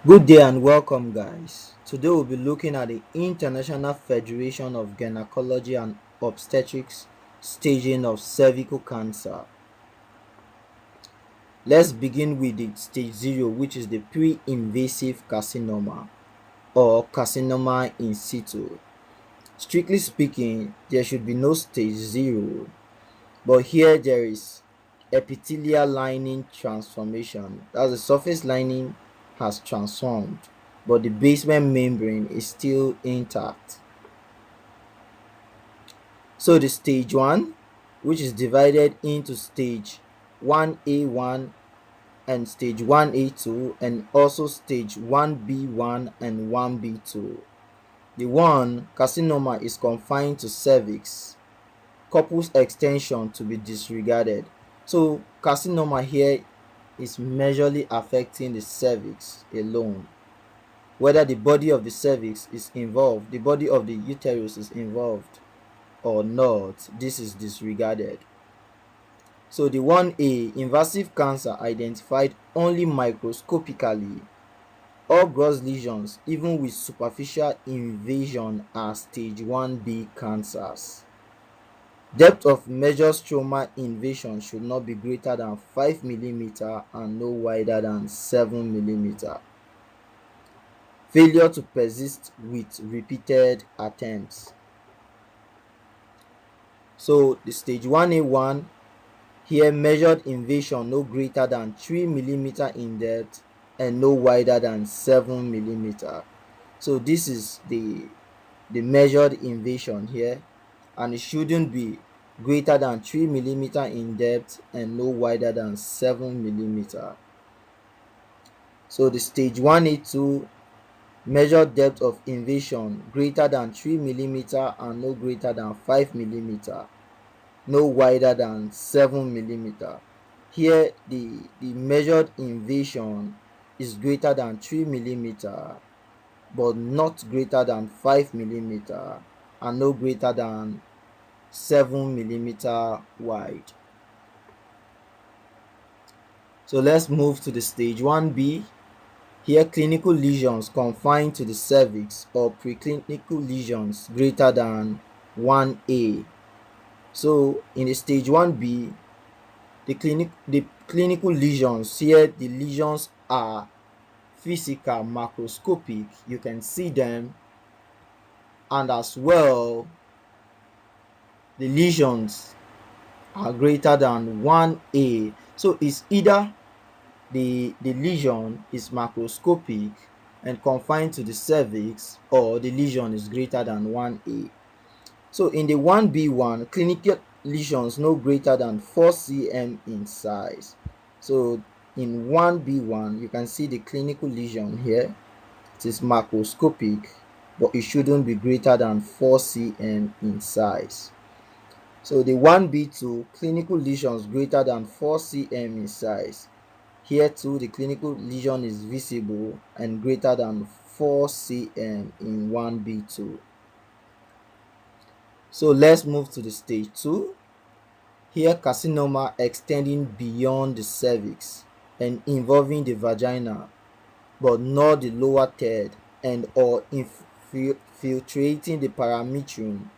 Good day and welcome, guys. Today we'll be looking at the International Federation of Gynecology and Obstetrics staging of cervical cancer. Let's begin with the stage 0, which is the pre-invasive carcinoma or carcinoma in situ. Strictly speaking, there should be no stage 0, but here there is epithelial lining transformation. That's the surface lining has transformed, but the basement membrane is still intact. So the stage 1, which is divided into stage 1A1 and stage 1A2 and also stage 1B1 and 1B2. The one carcinoma is confined to cervix, corpus extension to be disregarded. So carcinoma here is majorly affecting the cervix alone. Whether the body of the cervix is involved, the body of the uterus is involved or not, this is disregarded. So the 1A, invasive cancer identified only microscopically. All gross lesions, even with superficial invasion, are stage 1B cancers. Depth of major stroma invasion should not be greater than 5 mm and no wider than 7 mm. Failure to persist with repeated attempts. So the stage 1A1, here measured invasion no greater than 3 mm in depth and no wider than 7 mm. So this is the measured invasion here, and it shouldn't be greater than 3 mm in depth and no wider than 7 mm. So the stage 1A2, measured depth of invasion greater than 3 mm and no greater than 5 mm, no wider than 7 mm. Here the measured invasion is greater than 3 mm but not greater than 5 mm and no greater than 7 mm wide. So let's move to the stage 1B. Here clinical lesions confined to the cervix or preclinical lesions greater than 1A. So in the stage 1B, the clinical lesions here, the lesions are physical, macroscopic, you can see them, and as well the lesions are greater than 1A. So it's either the lesion is macroscopic and confined to the cervix, or the lesion is greater than 1A. So in the 1B1, clinical lesions no greater than 4 cm in size. So in 1B1, you can see the clinical lesion here. It is macroscopic, but it shouldn't be greater than 4 cm in size. So the 1B2, clinical lesions greater than 4 cm in size. Here too, the clinical lesion is visible and greater than 4 cm in 1B2. So let's move to the stage 2. Here carcinoma extending beyond the cervix and involving the vagina, but not the lower third, and or infiltrating the parametrium,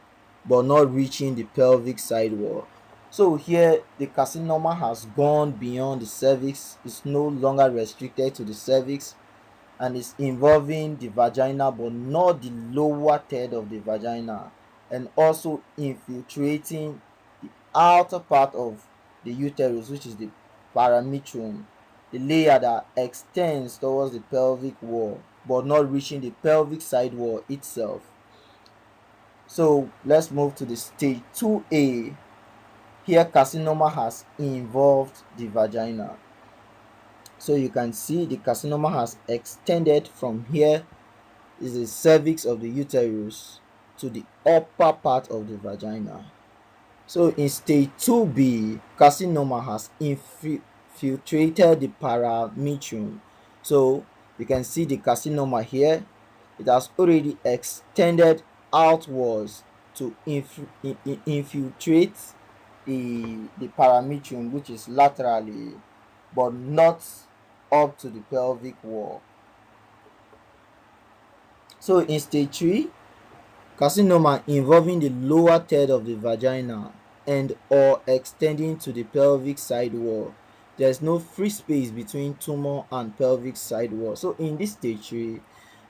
but not reaching the pelvic side wall. So here the carcinoma has gone beyond the cervix, it's no longer restricted to the cervix, and is involving the vagina but not the lower third of the vagina, and also infiltrating the outer part of the uterus, which is the parametrium, the layer that extends towards the pelvic wall but not reaching the pelvic side wall itself. So let's move to the stage 2A. Here carcinoma has involved the vagina. So you can see the carcinoma has extended from here is the cervix of the uterus to the upper part of the vagina. So in stage 2B, carcinoma has infiltrated the parametrium. So you can see the carcinoma here. It has already extended outwards to infiltrate the parametrium, which is laterally, but not up to the pelvic wall. So in stage 3, carcinoma involving the lower third of the vagina and or extending to the pelvic side wall. There's no free space between tumor and pelvic side wall. So in this stage 3,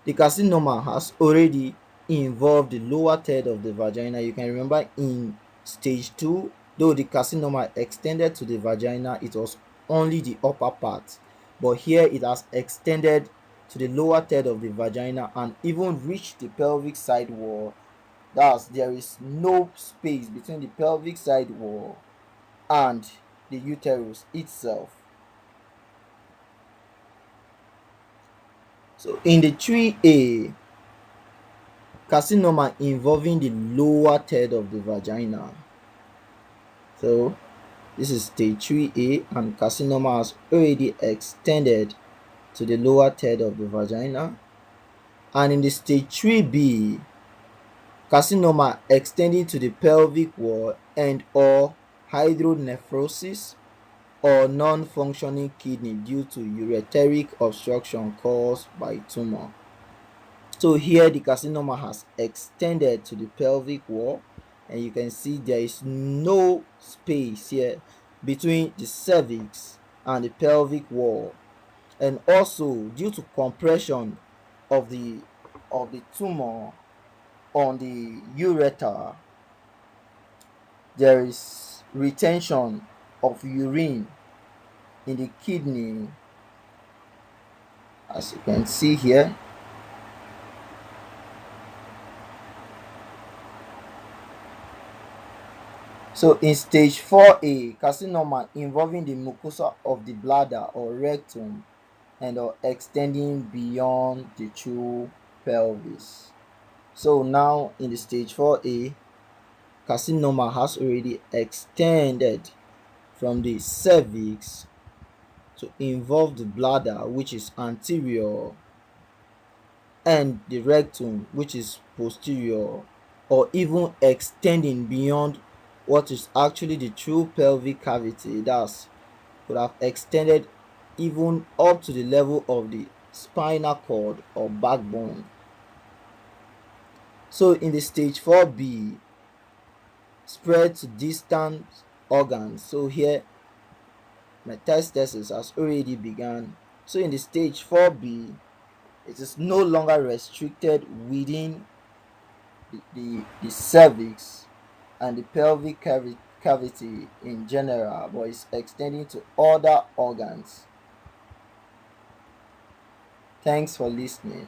the carcinoma has already involved the lower third of the vagina. You can remember in stage 2, though the carcinoma extended to the vagina, it was only the upper part. But here it has extended to the lower third of the vagina and even reached the pelvic side wall. Thus, there is no space between the pelvic side wall and the uterus itself. So in the 3A, carcinoma involving the lower third of the vagina. So this is stage 3A and carcinoma has already extended to the lower third of the vagina. And in the stage 3B, carcinoma extending to the pelvic wall and or hydronephrosis or non-functioning kidney due to ureteric obstruction caused by tumor. So here the carcinoma has extended to the pelvic wall, and you can see there is no space here between the cervix and the pelvic wall. And also due to compression of the tumor on the ureter, there is retention of urine in the kidney, as you can see here. So in stage 4A, carcinoma involving the mucosa of the bladder or rectum and or extending beyond the true pelvis. So now in the stage 4A, carcinoma has already extended from the cervix to involve the bladder, which is anterior, and the rectum, which is posterior, or even extending beyond what is actually the true pelvic cavity. Thus, could have extended even up to the level of the spinal cord or backbone. So in the stage 4B, spread to distant organs. So here metastasis has already begun. So in the stage 4B, it is no longer restricted within the cervix and the pelvic cavity in general, but is extending to other organs. Thanks for listening.